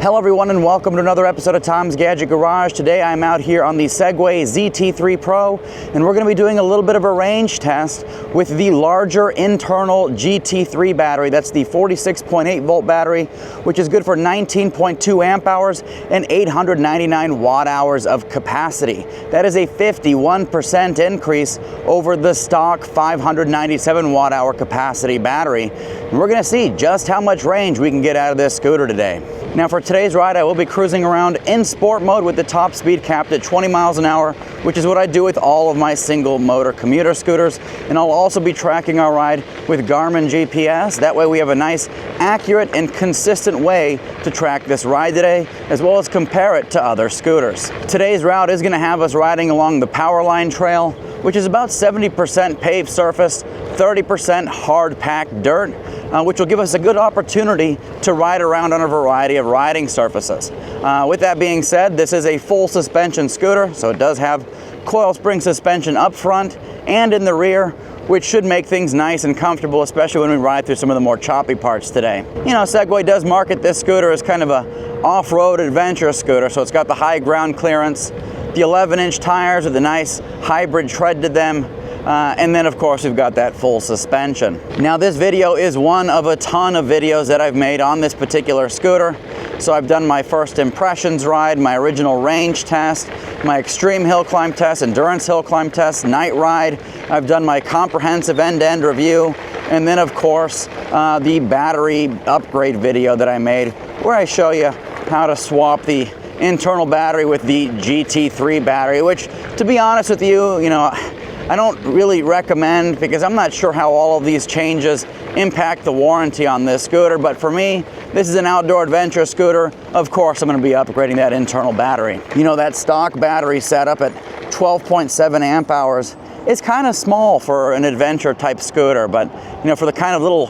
Hello everyone and welcome to another episode of Tom's Gadget Garage. Today I'm out here on the Segway ZT3 Pro and we're going to be doing a little bit of a range test with the larger internal GT3 battery. That's the 46.8 volt battery, which is good for 19.2 amp hours and 899 watt hours of capacity. That is a 51% increase over the stock 597 watt hour capacity battery. And we're going to see just how much range we can get out of this scooter today. Now for today's ride, I will be cruising around in sport mode with the top speed capped at 20 miles an hour, which is what I do with all of my single motor commuter scooters. And I'll also be tracking our ride with Garmin GPS. That way we have a nice, accurate, and consistent way to track this ride today, as well as compare it to other scooters. Today's route is gonna have us riding along the Powerline Trail, which is about 70% paved surface, 30% hard packed dirt, which will give us a good opportunity to ride around on a variety of riding surfaces. With that being said, this is a full suspension scooter, so it does have coil spring suspension up front and in the rear, which should make things nice and comfortable, especially when we ride through some of the more choppy parts today. You know, Segway does market this scooter as kind of a off-road adventure scooter, so it's got the high ground clearance, the 11-inch tires with a nice hybrid tread to them, and then of course we've got that full suspension. Now this video is one of a ton of videos that I've made on this particular scooter. So I've done my first impressions ride, my original range test, my extreme hill climb test, endurance hill climb test, night ride. I've done my comprehensive end-to-end review, and then of course the battery upgrade video that I made where I show you how to swap the internal battery with the GT3 battery, which, to be honest with you, I don't really recommend, because I'm not sure how all of these changes impact the warranty on this scooter. But for me, this is an outdoor adventure scooter. Of course, I'm going to be upgrading that internal battery. You know, that stock battery setup at 12.7 amp hours is kind of small for an adventure type scooter, but for the kind of little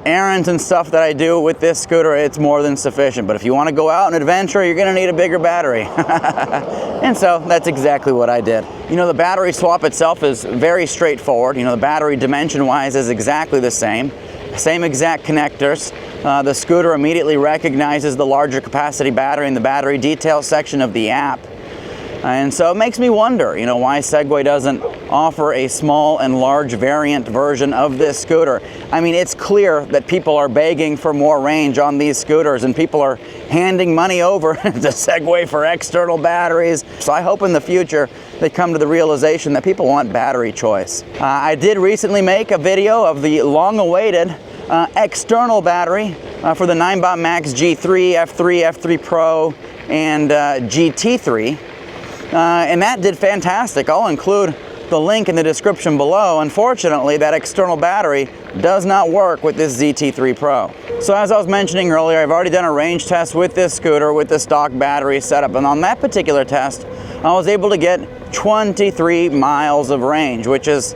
errands and stuff that I do with this scooter, it's more than sufficient. But if you want to go out and adventure, you're going to need a bigger battery. And so that's exactly what I did. The battery swap itself is very straightforward. The battery dimension-wise is exactly the same exact connectors. The scooter immediately recognizes the larger capacity battery in the battery details section of the app. And so it makes me wonder, why Segway doesn't offer a small and large variant version of this scooter. I mean, it's clear that people are begging for more range on these scooters, and people are handing money over to Segway for external batteries. So I hope in the future they come to the realization that people want battery choice. I did recently make a video of the long-awaited external battery for the Ninebot Max G3, F3, F3 Pro, and GT3. And that did fantastic. I'll include the link in the description below. Unfortunately, that external battery does not work with this ZT3 Pro. So as I was mentioning earlier, I've already done a range test with this scooter with the stock battery setup. And on that particular test, I was able to get 23 miles of range, which is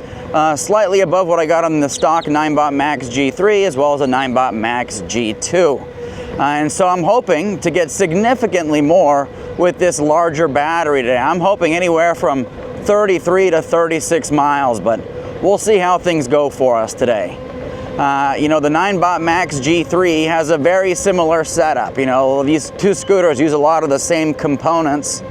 slightly above what I got on the stock Ninebot Max G3 as well as a Ninebot Max G2. And so I'm hoping to get significantly more with this larger battery today. I'm hoping anywhere from 33 to 36 miles, but we'll see how things go for us today. The Ninebot Max G3 has a very similar setup. These two scooters use a lot of the same components.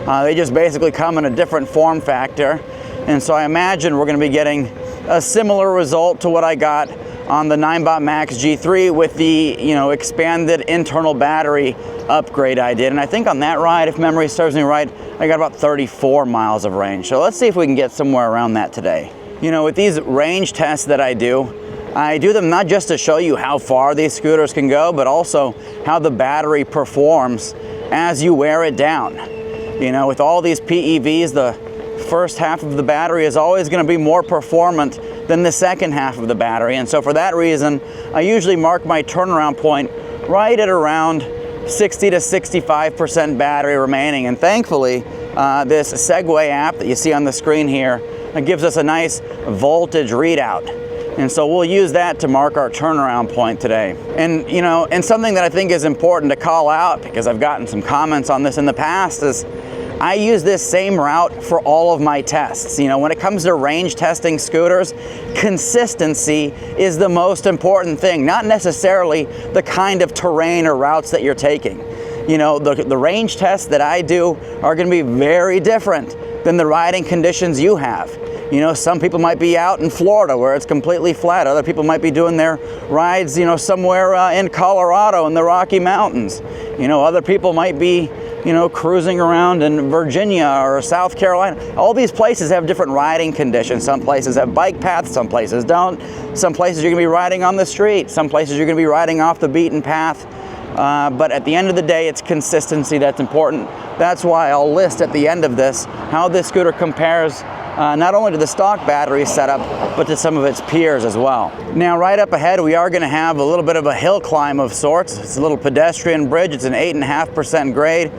They just basically come in a different form factor. And so I imagine we're going to be getting a similar result to what I got on the Ninebot Max G3 with the expanded internal battery upgrade I did. And I think on that ride, if memory serves me right, I got about 34 miles of range. So let's see if we can get somewhere around that today. With these range tests that I do them not just to show you how far these scooters can go, but also how the battery performs as you wear it down. With all these PEVs, the first half of the battery is always going to be more performant than the second half of the battery. And so for that reason, I usually mark my turnaround point right at around 60 to 65% battery remaining. And thankfully, this Segway app that you see on the screen here gives us a nice voltage readout. And so we'll use that to mark our turnaround point today. And and something that I think is important to call out, because I've gotten some comments on this in the past, is I use this same route for all of my tests. When it comes to range testing scooters, consistency is the most important thing, not necessarily the kind of terrain or routes that you're taking. you know, the range tests that I do are going to be very different than the riding conditions you have. You know, some people might be out in Florida where it's completely flat. Other people might be doing their rides, you know, somewhere in Colorado in the Rocky Mountains. You know, other people might be, you know, cruising around in Virginia or South Carolina. All these places have different riding conditions. Some places have bike paths, some places don't. Some places you're gonna be riding on the street. Some places you're gonna be riding off the beaten path. But at the end of the day, it's consistency that's important. That's why I'll list at the end of this how this scooter compares not only to the stock battery setup, but to some of its peers as well. Now, right up ahead, we are gonna have a little bit of a hill climb of sorts. It's a little pedestrian bridge. It's an 8.5% grade.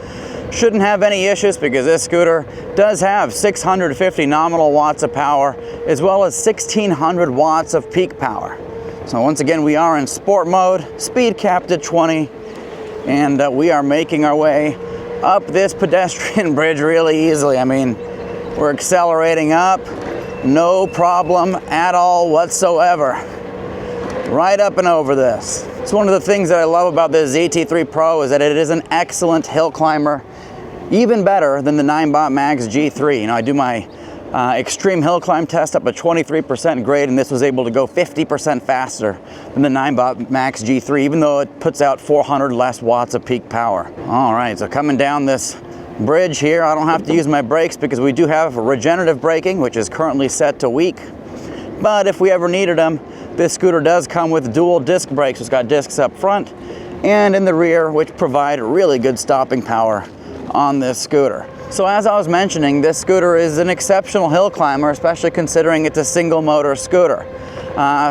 Shouldn't have any issues because this scooter does have 650 nominal watts of power, as well as 1,600 watts of peak power. So once again, we are in sport mode, speed capped at 20, and we are making our way up this pedestrian bridge really easily. I mean, we're accelerating up, no problem at all whatsoever. Right up and over this. It's one of the things that I love about this ZT3 Pro is that it is an excellent hill climber, even better than the Ninebot Max G3. You know, I do my extreme hill climb test up at 23% grade, and this was able to go 50% faster than the Ninebot Max G3, even though it puts out 400 less watts of peak power. All right, so coming down this bridge here, I don't have to use my brakes because we do have regenerative braking, which is currently set to weak. But if we ever needed them, this scooter does come with dual disc brakes. It's got discs up front and in the rear, which provide really good stopping power on this scooter. So as I was mentioning, this scooter is an exceptional hill climber, especially considering it's a single motor scooter.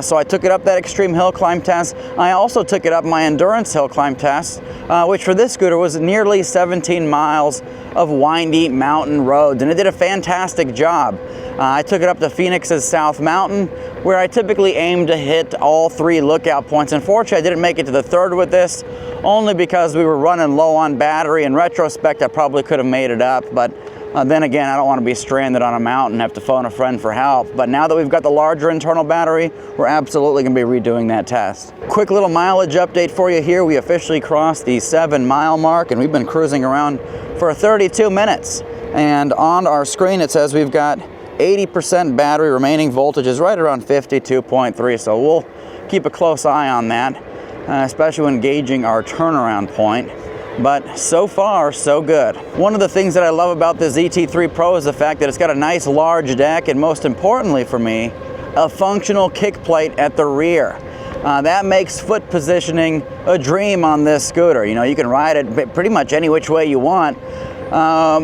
So I took it up that extreme hill climb test. I also took it up my endurance hill climb test, which for this scooter was nearly 17 miles of windy mountain roads, and it did a fantastic job. I took it up to Phoenix's South Mountain, where I typically aim to hit all 3 lookout points. Unfortunately, I didn't make it to the 3rd with this, only because we were running low on battery. In retrospect, I probably could have made it up, but then again, I don't want to be stranded on a mountain and have to phone a friend for help. But now that we've got the larger internal battery, we're absolutely going to be redoing that test. Quick little mileage update for you here. We officially crossed the 7-mile mark, and we've been cruising around for 32 minutes. And on our screen, it says we've got 80% battery, remaining voltage is right around 52.3. So we'll keep a close eye on that, especially when gauging our turnaround point. But so far, so good. One of the things that I love about the ZT3 Pro is the fact that it's got a nice large deck, and most importantly for me, a functional kick plate at the rear. That makes foot positioning a dream on this scooter. You know, you can ride it pretty much any which way you want,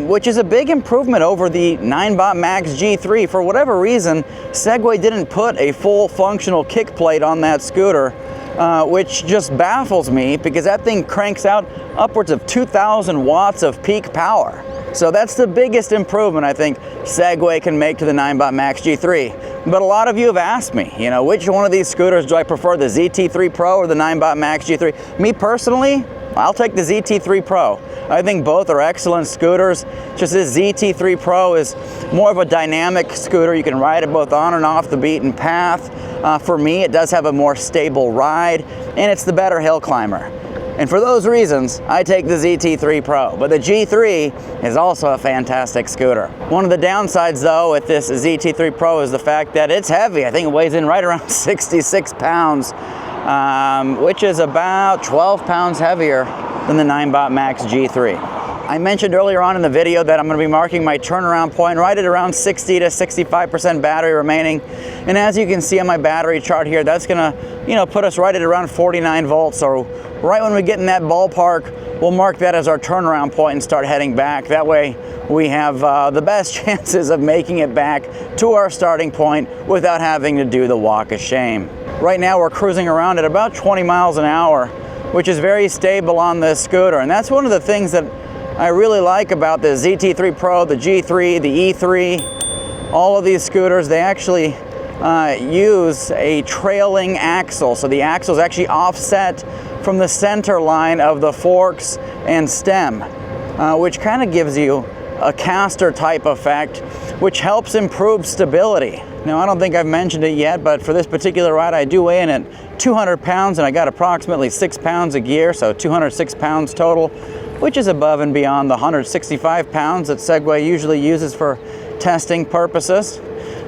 which is a big improvement over the Ninebot Max G3. For whatever reason, Segway didn't put a full functional kick plate on that scooter, which just baffles me because that thing cranks out upwards of 2,000 watts of peak power. So that's the biggest improvement I think Segway can make to the Ninebot Max G3. But a lot of you have asked me, you know, which one of these scooters do I prefer, the ZT3 Pro or the Ninebot Max G3? Me personally, I'll take the ZT3 Pro. I think both are excellent scooters. Just this ZT3 Pro is more of a dynamic scooter. You can ride it both on and off the beaten path. For me, it does have a more stable ride, and it's the better hill climber. And for those reasons, I take the ZT3 Pro. But the G3 is also a fantastic scooter. One of the downsides, though, with this ZT3 Pro is the fact that it's heavy. I think it weighs in right around 66 pounds, which is about 12 pounds heavier than the Ninebot Max G3. I mentioned earlier on in the video that I'm going to be marking my turnaround point right at around 60 to 65% battery remaining. And as you can see on my battery chart here, that's going to, you know, put us right at around 49 volts. So right when we get in that ballpark, we'll mark that as our turnaround point and start heading back. That way we have the best chances of making it back to our starting point without having to do the walk of shame. Right now we're cruising around at about 20 miles an hour, which is very stable on this scooter. And that's one of the things that I really like about the ZT3 Pro, the G3, the E3, all of these scooters. They actually use a trailing axle. So the axle is actually offset from the center line of the forks and stem, which kind of gives you a caster type effect, which helps improve stability. Now, I don't think I've mentioned it yet, but for this particular ride, I do weigh in at 200 pounds, and I got approximately 6 pounds of gear, so 206 pounds total. which is above and beyond the 165 pounds that Segway usually uses for testing purposes.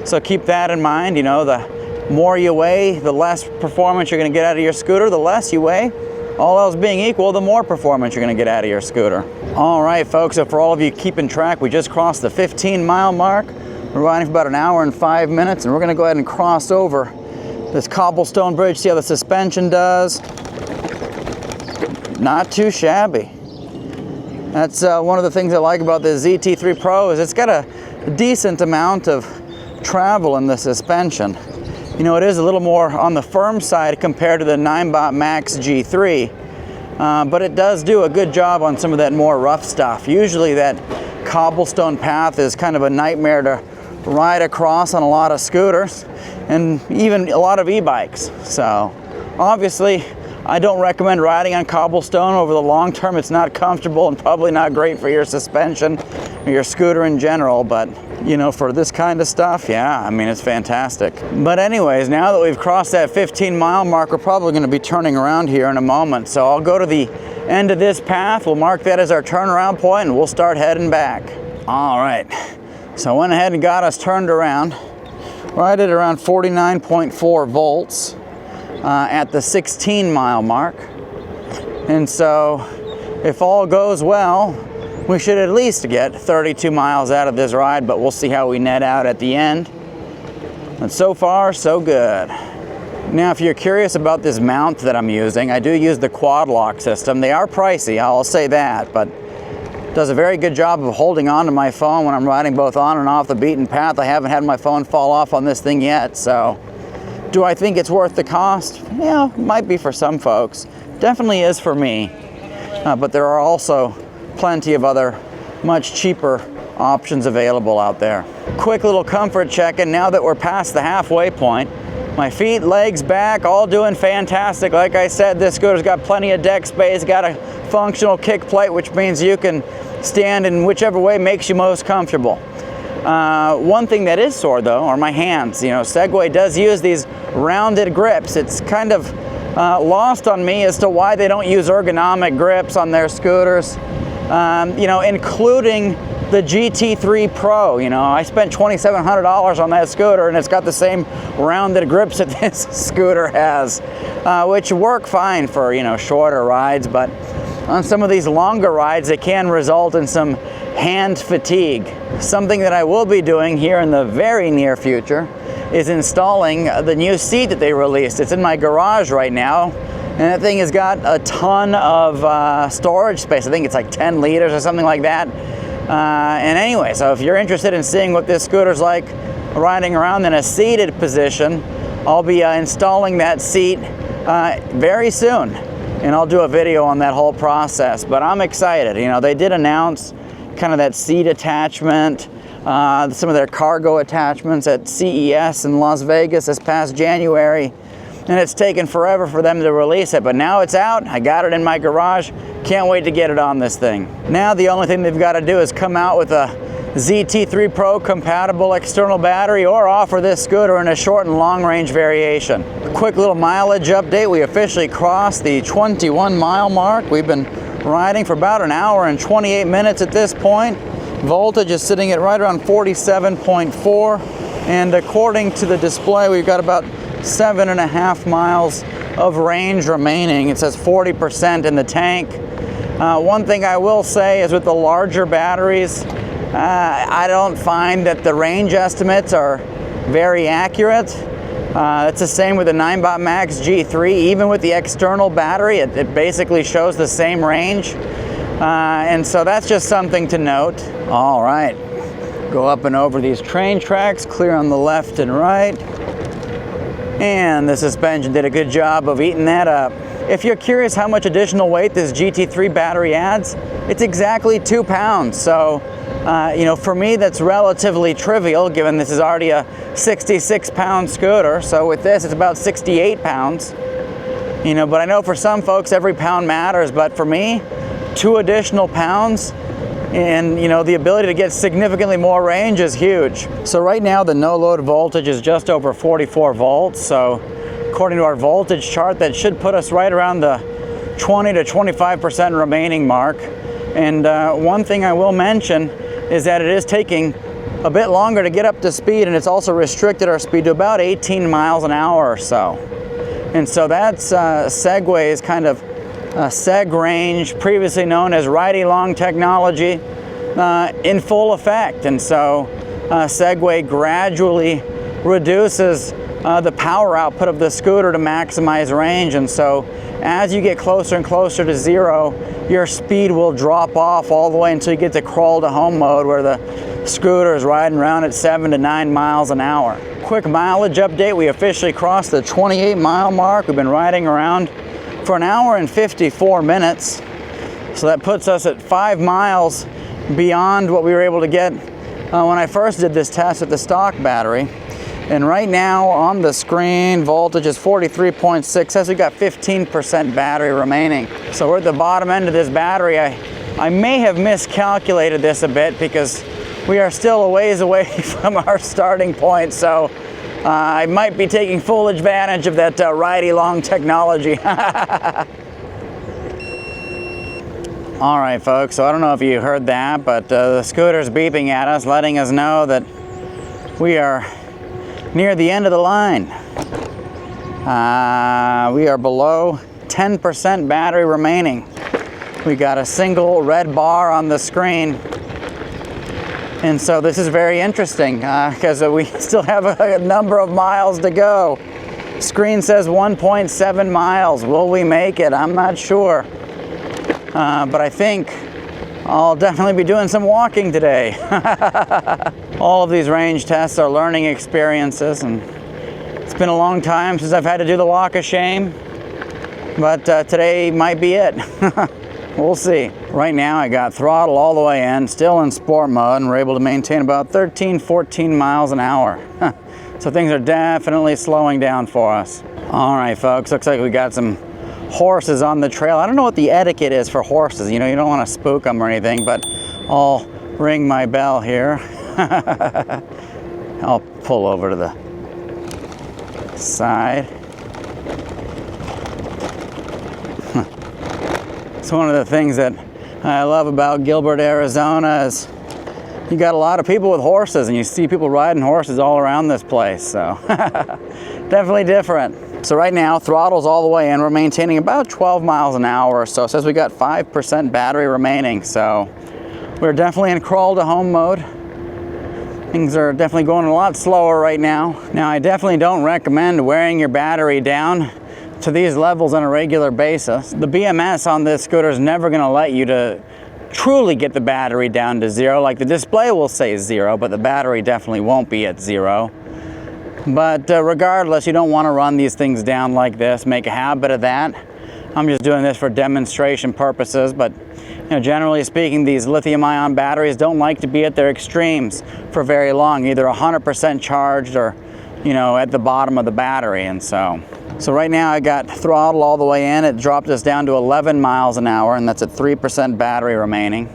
So keep that in mind. You know, the more you weigh, the less performance you're going to get out of your scooter. The less you weigh, all else being equal, the more performance you're going to get out of your scooter. All right, folks, so for all of you keeping track, we just crossed the 15-mile mark. We're riding for about an hour and 5 minutes, and we're going to go ahead and cross over this cobblestone bridge, see how the suspension does. Not too shabby. That's one of the things I like about this ZT3 Pro is it's got a decent amount of travel in the suspension. You know, it is a little more on the firm side compared to the Ninebot Max G3, but it does do a good job on some of that more rough stuff. Usually that cobblestone path is kind of a nightmare to ride across on a lot of scooters and even a lot of e-bikes. So obviously I don't recommend riding on cobblestone over the long term. It's not comfortable and probably not great for your suspension or your scooter in general, but you know, for this kind of stuff, yeah, I mean, it's fantastic. But anyways, now that we've crossed that 15-mile mark, we're probably going to be turning around here in a moment. So I'll go to the end of this path, we'll mark that as our turnaround point, and we'll start heading back. All right, so I went ahead and got us turned around, right at around 49.4 volts. At the 16-mile mark. And so if all goes well, we should at least get 32 miles out of this ride, but we'll see how we net out at the end. And so far, so good. Now, if you're curious about this mount that I'm using, I do use the quad lock system. They are pricey, I'll say that, but it does a very good job of holding on to my phone when I'm riding both on and off the beaten path. I haven't had my phone fall off on this thing yet, so do I think it's worth the cost? Yeah, might be for some folks. Definitely is for me. But there are also plenty of other much cheaper options available out there. Quick little comfort check, and now that we're past the halfway point, my feet, legs, back, all doing fantastic. Like I said, this scooter's got plenty of deck space, got a functional kick plate, which means you can stand in whichever way makes you most comfortable. One thing that is sore though are my hands. You know, Segway does use these rounded grips. It's kind of lost on me as to why they don't use ergonomic grips on their scooters, you know, including the GT3 Pro. You know, I spent $2,700 on that scooter and it's got the same rounded grips that this scooter has, which work fine for, you know, shorter rides, but on some of these longer rides it can result in some hand fatigue. Something that I will be doing here in the very near future is installing the new seat that they released. It's in my garage right now, and that thing has got a ton of storage space. I think it's like 10 liters or something like that. And anyway, so if you're interested in seeing what this scooter's like riding around in a seated position, I'll be installing that seat very soon, and I'll do a video on that whole process. But I'm excited. You know, they did announce kind of that seat attachment, some of their cargo attachments at CES in Las Vegas this past January, and it's taken forever for them to release it, but now it's out. I got it in my garage. Can't wait to get it on this thing. Now the only thing they've got to do is come out with a ZT3 Pro compatible external battery or offer this scooter in a short and long range variation. Quick little mileage update. We officially crossed the 21-mile mark. We've been riding for about an hour and 28 minutes at this point. Voltage is sitting at right around 47.4, and according to the display, we've got about 7.5 miles of range remaining. It says 40% in the tank. One thing I will say is with the larger batteries, I don't find that the range estimates are very accurate. It's the same with the Ninebot Max G3. Even with the external battery, it basically shows the same range. And so that's just something to note. All right, go up and over these train tracks, clear on the left and right. And the suspension did a good job of eating that up. If you're curious how much additional weight this GT3 battery adds, it's exactly 2 pounds. So, you know, for me, that's relatively trivial, given this is already a 66-pound scooter. So with this, it's about 68 pounds. You know, but I know for some folks, every pound matters. But for me, 2 additional pounds and, you know, the ability to get significantly more range is huge. So right now, the no-load voltage is just over 44 volts. So according to our voltage chart, that should put us right around the 20 to 25% remaining mark. And one thing I will mention is that it is taking a bit longer to get up to speed, and it's also restricted our speed to about 18 miles an hour or so. And so that's Segway's kind of seg range, previously known as ride-along technology, in full effect. And so Segway gradually reduces the power output of the scooter to maximize range. And so as you get closer and closer to zero, your speed will drop off all the way until you get to crawl to home mode, where the scooter is riding around at 7 to 9 miles an hour. Quick mileage update, we officially crossed the 28-mile mark. We've been riding around for an hour and 54 minutes. So that puts us at 5 miles beyond what we were able to get when I first did this test with the stock battery. And right now on the screen, voltage is 43.6, says we got 15% battery remaining. So we're at the bottom end of this battery. I may have miscalculated this a bit because we are still a ways away from our starting point. So I might be taking full advantage of that ride-along technology. All right, folks, so I don't know if you heard that, but the scooter's beeping at us, letting us know that we are near the end of the line. We are below 10% battery remaining. We got a single red bar on the screen. And so this is very interesting because we still have a number of miles to go. Screen says 1.7 miles. Will we make it? I'm not sure. But I think I'll definitely be doing some walking today. All of these range tests are learning experiences, and it's been a long time since I've had to do the walk of shame, but today might be it. We'll see. Right now I got throttle all the way in, still in sport mode, and we're able to maintain about 13, 14 miles an hour. So things are definitely slowing down for us. All right, folks, looks like we got some horses on the trail. I don't know what the etiquette is for horses. You know, you don't want to spook them or anything, but I'll ring my bell here. I'll pull over to the side. So one of the things that I love about Gilbert, Arizona is you got a lot of people with horses, and you see people riding horses all around this place. So definitely different. So right now, throttle's all the way in. We're maintaining about 12 miles an hour or so. It says we got 5% battery remaining. So we're definitely in crawl to home mode. Things are definitely going a lot slower right now. Now, I definitely don't recommend wearing your battery down to these levels on a regular basis. The BMS on this scooter is never gonna let you to truly get the battery down to zero. Like, the display will say zero, but the battery definitely won't be at zero. But regardless, you don't want to run these things down like this, make a habit of that. I'm just doing this for demonstration purposes, but you know, generally speaking, these lithium-ion batteries don't like to be at their extremes for very long, either 100% charged or, you know, at the bottom of the battery. And so right now I got throttle all the way in. It dropped us down to 11 miles an hour, and that's at 3% battery remaining.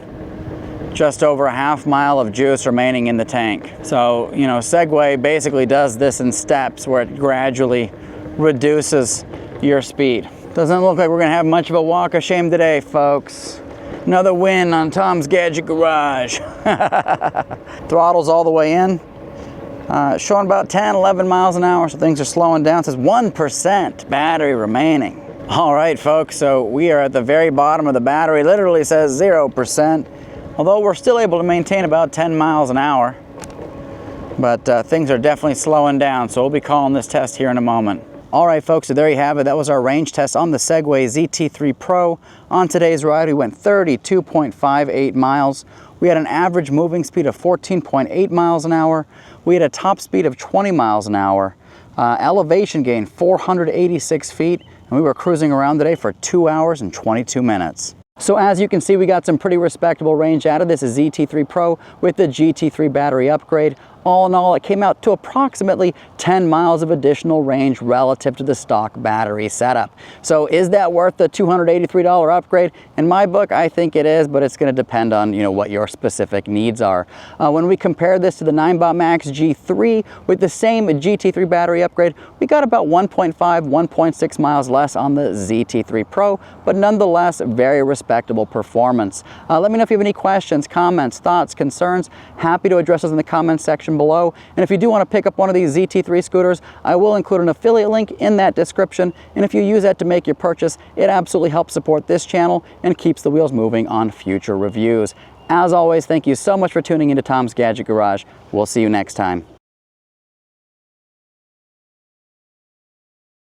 Just over a half mile of juice remaining in the tank. So, you know, Segway basically does this in steps where it gradually reduces your speed. Doesn't look like we're gonna have much of a walk of shame today, folks. Another win on Tom's Gadget Garage. Throttle's all the way in. Showing about 10, 11 miles an hour, so things are slowing down. It says 1% battery remaining. All right, folks, so we are at the very bottom of the battery. Literally says 0%. Although we're still able to maintain about 10 miles an hour. But things are definitely slowing down, so we'll be calling this test here in a moment. All right, folks, so there you have it. That was our range test on the Segway ZT3 Pro. On today's ride, we went 32.58 miles. We had an average moving speed of 14.8 miles an hour. We had a top speed of 20 miles an hour. Elevation gain 486 feet, and we were cruising around today for 2 hours and 22 minutes. So as you can see, we got some pretty respectable range out of this. Is ZT3 Pro with the GT3 battery upgrade. All in all, it came out to approximately 10 miles of additional range relative to the stock battery setup. So is that worth the $283 upgrade? In my book, I think it is, but it's going to depend on what your specific needs are. When we compare this to the Ninebot Max G3 with the same GT3 battery upgrade, we got about 1.5, 1.6 miles less on the ZT3 Pro, but nonetheless, very respectable performance. Let me know if you have any questions, comments, thoughts, concerns. Happy to address those in the comments section below. And if you do want to pick up one of these ZT3 scooters, I will include an affiliate link in that description. And if you use that to make your purchase, it absolutely helps support this channel and keeps the wheels moving on future reviews. As always, thank you so much for tuning into Tom's Gadget Garage. We'll see you next time.